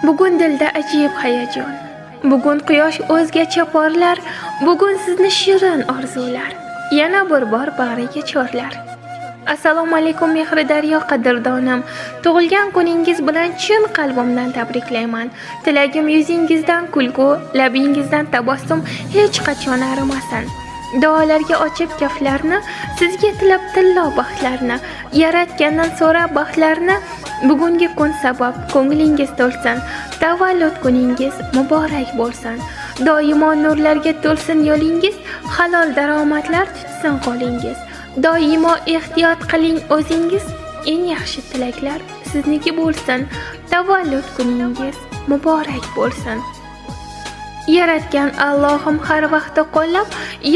Bugun dilda ajoyib hayajon. Bugun quyosh o'zgacha porlar, bugun sizni shirin orzular. Yana bir bor bag'riga chorlar. Assalomu alaykum mehri daryo qadrdonim. Tug'ilgan kuningiz bilan chin qalbimdan tabriklayman. Tilagim yuzingizdan kulgu, labingizdan tabassum hech qachon arimasin. Duolarga ochib kaflarni, sizga tilab tillo baxtlarni, yaratgandan so'ra baxtlarni. Bugungi kun sabab ko'nglingiz to'lsin, tavallud kuningiz muborak bo'lsin. Doimo nurlarga to'lsin yo'lingiz, halol daromadlar tutsin qo'lingiz. Doimo ehtiyot qiling o'zingiz, eng yaxshi tilaklar sizniki bo'lsin. Tavallud kuningiz muborak bo'lsin. Yaratgan Allohim har vaqtda qo'llab,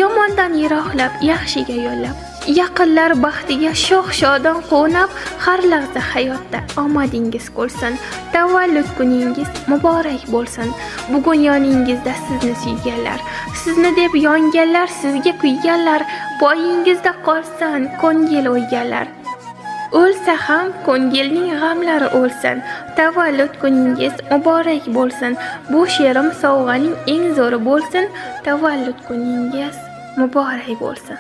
yomondan yiroqlab, yaxshiga yo'llab. Yaqinlar baxtiga shoh-shodon quvnab, har lahza hayotda omadingiz ko'rsin. Tavallud kuningiz muborak bo'lsin. Bugun yoningizda sizni suyganlar, sizni deb yonganlar, sizga kuyganlar, poyingizda qolsin ko'ngil o'yganlar. O'lsa ham ko'ngilning g'amlari o'lsin. Tavallud kuningiz muborak bo'lsin. Bu she'rim sovg'aning eng zo'ri bo'lsin. Tavallud kuningiz muborak bo'lsin.